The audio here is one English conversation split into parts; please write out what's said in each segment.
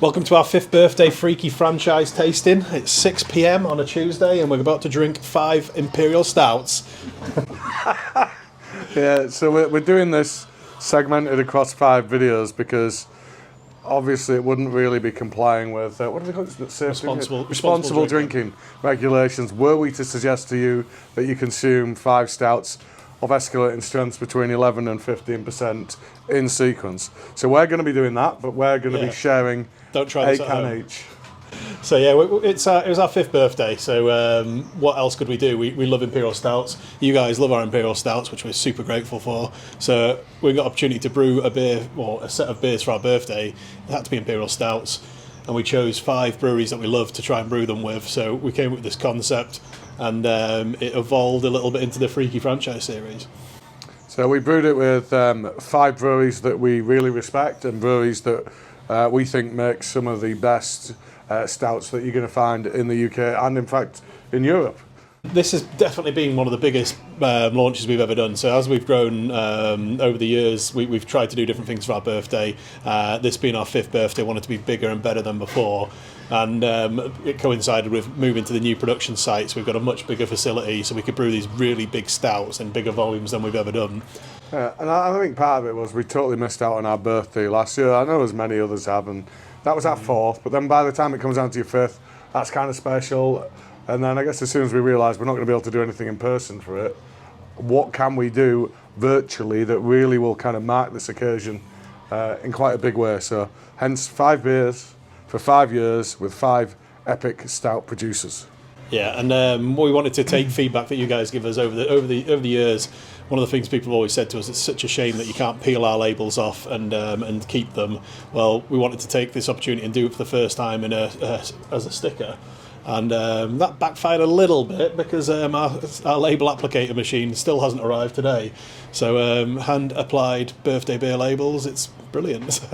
Welcome to our 5th birthday Freaky franchise tasting. It's 6 p.m. on a Tuesday and we're about to drink 5 Imperial Stouts. Yeah, so we're doing this segmented across 5 videos because obviously it wouldn't really be complying with, what do they call it? Responsible drinking regulations were we to suggest to you that you consume 5 stouts of escalating strengths between 11 and 15% in sequence. So we're going to be doing that, but we're going to be sharing Don't try this a can each. So yeah, it was our 5th birthday, so what else could we do? We love Imperial Stouts. You guys love our Imperial Stouts, which we're super grateful for. So we got opportunity to brew a beer, or a set of beers for our birthday. It had to be Imperial Stouts, and we chose 5 breweries that we love to try and brew them with. So we came up with this concept, and it evolved a little bit into the Freaky franchise series. So we brewed it with 5 breweries that we really respect, and breweries that we think make some of the best stouts that you're going to find in the UK and in fact in Europe. This has definitely been one of the biggest launches we've ever done. So as we've grown over the years, we've tried to do different things for our birthday. This being our 5th birthday, wanted to be bigger and better than before. And it coincided with moving to the new production site, so we've got a much bigger facility, so we could brew these really big stouts in bigger volumes than we've ever done. And I think part of it was we totally missed out on our birthday last year. I know as many others have, and that was our 4th, but then by the time it comes down to your 5th, that's kind of special. And then I guess as soon as we realised we're not going to be able to do anything in person for it, what can we do virtually that really will kind of mark this occasion in quite a big way? So hence 5 beers for 5 years with 5 epic stout producers. Yeah, and we wanted to take feedback that you guys give us over the years. One of the things people have always said to us, it's such a shame that you can't peel our labels off and keep them. Well, we wanted to take this opportunity and do it for the first time as a sticker. And that backfired a little bit because our label applicator machine still hasn't arrived today. So hand-applied birthday beer labels, it's brilliant.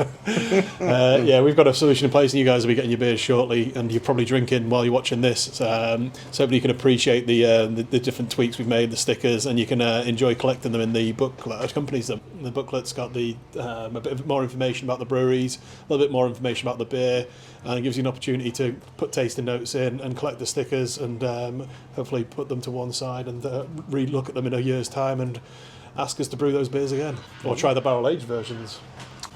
Yeah, we've got a solution in place and you guys will be getting your beers shortly and you're probably drinking while you're watching this. So hopefully you can appreciate the different tweaks we've made, the stickers, and you can enjoy collecting them in the booklet that accompanies them. The booklet's got a bit more information about the breweries, a little bit more information about the beer, and it gives you an opportunity to put tasting notes in and collect the stickers and hopefully put them to one side and re-look at them in a year's time and ask us to brew those beers again or try the barrel-aged versions.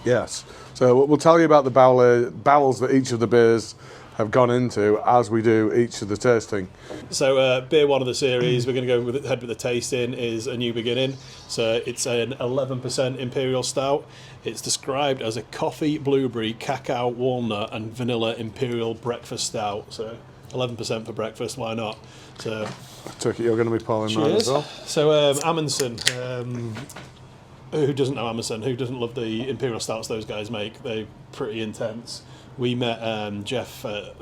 Yes. So we'll tell you about the barrels that each of the beers have gone into as we do each of the tasting. So beer 1 of the series, we're going to go ahead with the tasting, is A New Beginning. So it's an 11% Imperial Stout. It's described as a coffee, blueberry, cacao, walnut and vanilla Imperial breakfast stout. So 11% for breakfast, why not? So I took it you're going to be pouring mine as well. So Amundsen, who doesn't know Amundsen? Who doesn't love the Imperial Stouts those guys make? They're pretty intense. We met Jeff at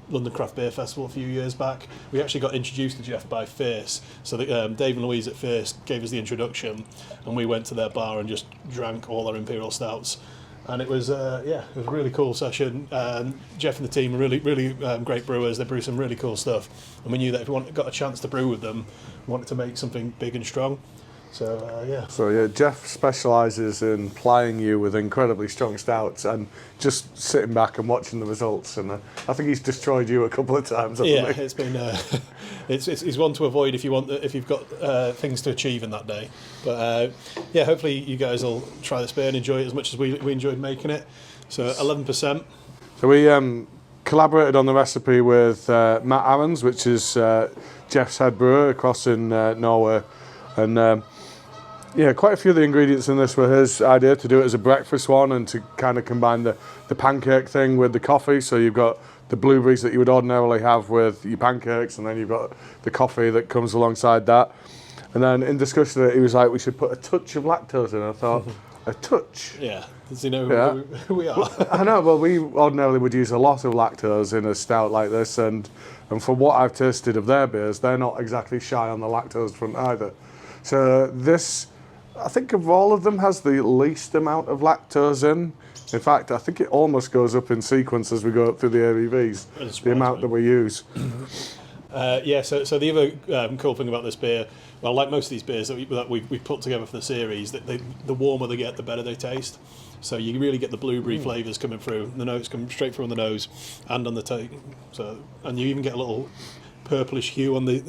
London Craft Beer Festival a few years back. We actually got introduced to Jeff by Fierce. So Dave and Louise at Fierce gave us the introduction and we went to their bar and just drank all their Imperial Stouts. And it was it was a really cool session. Jeff and the team are really great brewers. They brew some really cool stuff. And we knew that if we got a chance to brew with them, we wanted to make something big and strong. So Jeff specialises in plying you with incredibly strong stouts and just sitting back and watching the results. And I think he's destroyed you a couple of times. Yeah, it's been it's one to avoid if you've got things to achieve in that day. But hopefully you guys will try this beer and enjoy it as much as we enjoyed making it. So 11%. So we collaborated on the recipe with Matt Ahrens, which is Jeff's head brewer across in Norway, and. Quite a few of the ingredients in this were his idea to do it as a breakfast one and to kind of combine the pancake thing with the coffee. So you've got the blueberries that you would ordinarily have with your pancakes, and then you've got the coffee that comes alongside that. And then in discussion, he was like, we should put a touch of lactose in. I thought, a touch? Yeah. Does he know who we are? I know, well, we ordinarily would use a lot of lactose in a stout like this, and from what I've tasted of their beers, they're not exactly shy on the lactose front either. So this, I think of all of them, has the least amount of lactose in. In fact, I think it almost goes up in sequence as we go up through the ABVs, the amount that we use. So the other cool thing about this beer, well, like most of these beers that we put together for the series, that the warmer they get, the better they taste. So you really get the blueberry flavours coming through. The notes come straight through on the nose and on the taste. So, and you even get a little purplish hue on the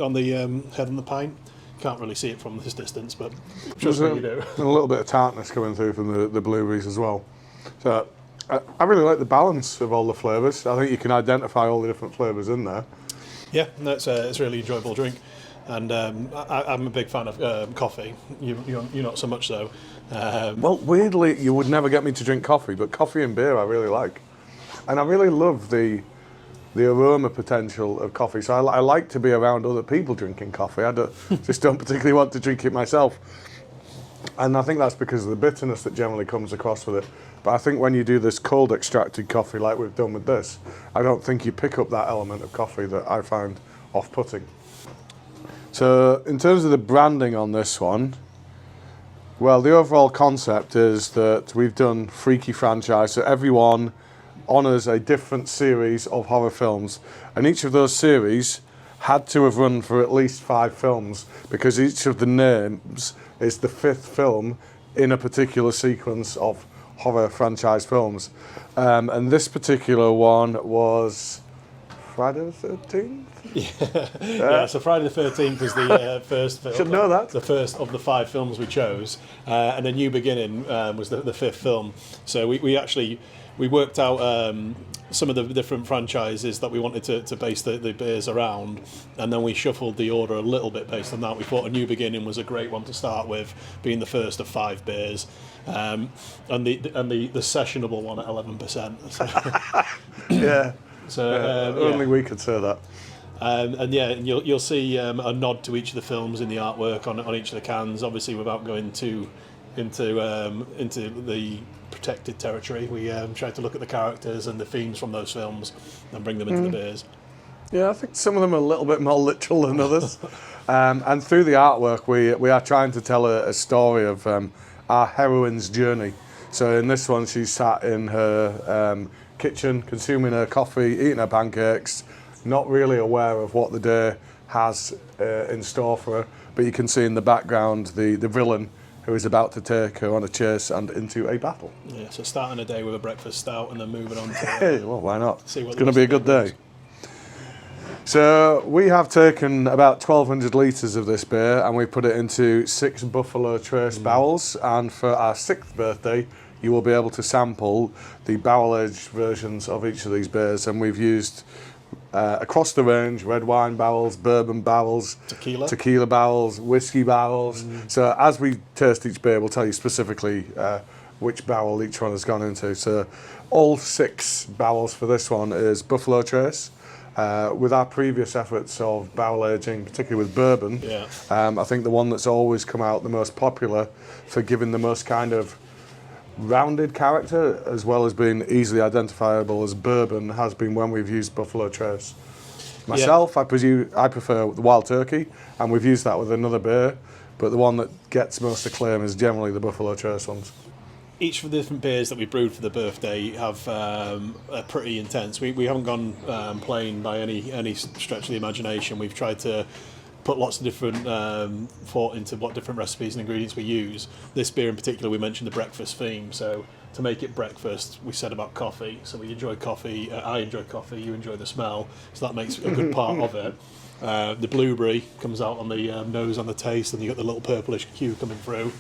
head on the pint. Can't really see it from this distance, but trust me, you do. And a little bit of tartness coming through from the blueberries as well. So I really like the balance of all the flavours. I think you can identify all the different flavours in there. Yeah, no, it's a really enjoyable drink. And I'm a big fan of coffee. You're not so much so. Well, weirdly, you would never get me to drink coffee, but coffee and beer I really like. And I really love the aroma potential of coffee. So I like to be around other people drinking coffee. I just don't particularly want to drink it myself. And I think that's because of the bitterness that generally comes across with it. But I think when you do this cold extracted coffee like we've done with this, I don't think you pick up that element of coffee that I find off-putting. So in terms of the branding on this one, well, the overall concept is that we've done Freaky franchise, so everyone honours a different series of horror films, and each of those series had to have run for at least 5 films because each of the names is the 5th film in a particular sequence of horror franchise films. And this particular one was Friday the 13th? Yeah, so Friday the 13th is the first film. Should know that. The first of the 5 films we chose. And A New Beginning was the 5th film. So we worked out some of the different franchises that we wanted to base the beers around, and then we shuffled the order a little bit based on that. We thought A New Beginning was a great one to start with, being the first of 5 beers, and the sessionable one at 11%. So, Yeah. so only we could say that. And you'll see a nod to each of the films in the artwork on each of the cans. Obviously, without going into the protected territory, we tried to look at the characters and the themes from those films and bring them into the beers. Yeah, I think some of them are a little bit more literal than others. And through the artwork, we are trying to tell a story of our heroine's journey. So in this one, she's sat in her kitchen, consuming her coffee, eating her pancakes, not really aware of what the day has in store for her. But you can see in the background the villain who is about to take her on a chase and into a battle. Yeah, so starting a day with a breakfast stout and then moving on to... Hey, well, why not? It's going to be a good day. So we have taken about 1,200 litres of this beer and we put it into 6 Buffalo Trace barrels, and for our 6th birthday you will be able to sample the barrel-aged versions of each of these beers, and we've used across the range red wine barrels, bourbon barrels, tequila barrels, whiskey barrels. So as we taste each beer, we'll tell you specifically which barrel each one has gone into. So all 6 barrels for this one is Buffalo Trace. With our previous efforts of barrel aging, particularly with bourbon, I think the one that's always come out the most popular for giving the most kind of rounded character as well as being easily identifiable as bourbon has been when we've used Buffalo Trace. Myself, I prefer the Wild Turkey, and we've used that with another beer, but the one that gets most acclaim is generally the Buffalo Trace ones. Each of the different beers that we brewed for the birthday have are pretty intense. We haven't gone plain by any stretch of the imagination. We've tried to put lots of different thought into what different recipes and ingredients we use. This beer in particular, we mentioned the breakfast theme. So to make it breakfast, we said about coffee. So we enjoy coffee. I enjoy coffee. You enjoy the smell. So that makes a good part of it. The blueberry comes out on the nose, on the taste, and you got the little purplish hue coming through.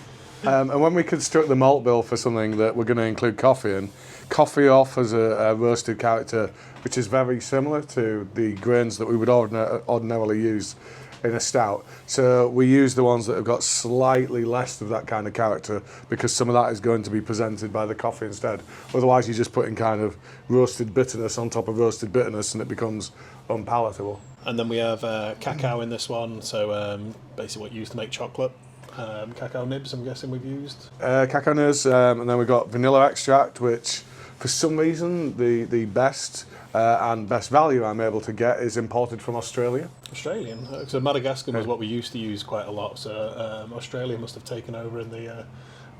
And when we construct the malt bill for something that we're going to include coffee in, coffee offers a roasted character which is very similar to the grains that we would ordinarily use in a stout. So we use the ones that have got slightly less of that kind of character because some of that is going to be presented by the coffee instead. Otherwise you're just putting kind of roasted bitterness on top of roasted bitterness and it becomes unpalatable. And then we have cacao in this one, so basically what you use to make chocolate. Cacao nibs, I'm guessing we've used. Cacao nibs, and then we've got vanilla extract, which for some reason the best and best value I'm able to get is imported from Australia. Australian? So Madagascar was what we used to use quite a lot, so Australia must have taken over in the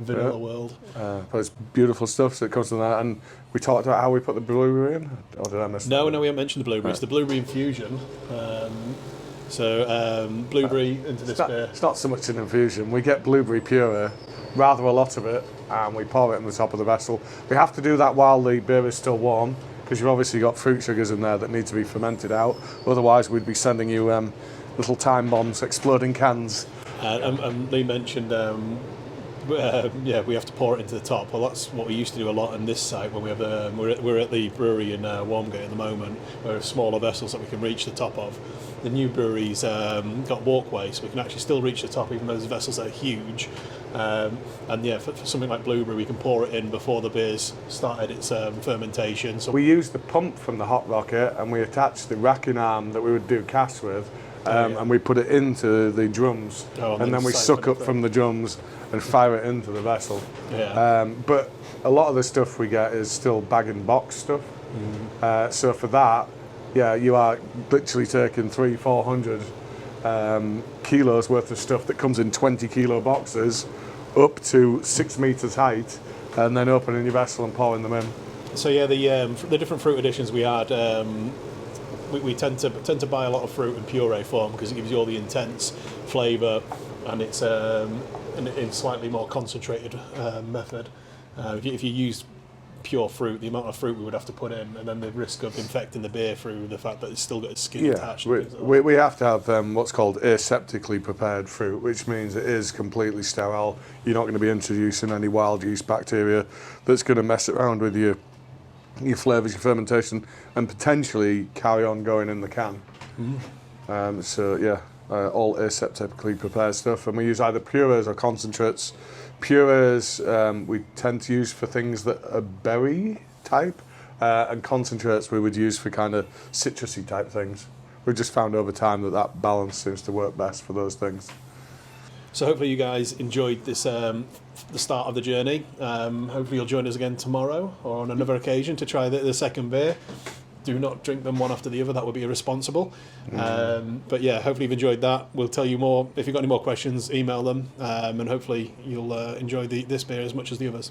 vanilla world. But it's beautiful stuff, so it comes from that. And we talked about how we put the blueberry in, or did I miss that? No, we haven't mentioned the blueberry. It's the blueberry infusion. Blueberry into this beer. It's not so much an infusion. We get blueberry puree, rather a lot of it, and we pour it on the top of the vessel. We have to do that while the beer is still warm, because you've obviously got fruit sugars in there that need to be fermented out. Otherwise, we'd be sending you little time bombs, exploding cans. And Lee mentioned, yeah, we have to pour it into the top. Well, that's what we used to do a lot on this site when we have we're at the brewery in Warmgate at the moment, where we have smaller vessels that we can reach the top of. The new brewery's got walkways, so we can actually still reach the top, even though those vessels are huge. And yeah, for something like Blueberry, we can pour it in before the beer's started its fermentation. So we use the pump from the hot rocket, and we attach the racking arm that we would do casks with, and we put it into the drums, and then we suck up from the drums and fire it into the vessel. Yeah. But a lot of the stuff we get is still bag-in-box stuff. So for that, yeah, you are literally taking 300-400 kilos worth of stuff that comes in 20-kilo boxes up to 6 meters height, and then opening your vessel and pouring them in. So yeah, the different fruit additions we had, we tend to buy a lot of fruit in puree form because it gives you all the intense flavour, and it's in slightly more concentrated method. If you use pure fruit, the amount of fruit we would have to put in, and then the risk of infecting the beer through the fact that it's still got its skin attached. We have to have what's called aseptically prepared fruit, which means it is completely sterile. You're not going to be introducing any wild yeast bacteria that's going to mess around with your flavours, your fermentation, and potentially carry on going in the can. So yeah, all aseptically prepared stuff, and we use either purees or concentrates. Purees we tend to use for things that are berry type, and concentrates we would use for kind of citrusy type things. We've just found over time that balance seems to work best for those things. So hopefully you guys enjoyed this, the start of the journey. Hopefully you'll join us again tomorrow or on another occasion to try the second beer. Do not drink them one after the other, that would be irresponsible. But yeah, hopefully you've enjoyed that. We'll tell you more. If you've got any more questions, email them, and hopefully you'll enjoy this beer as much as the others.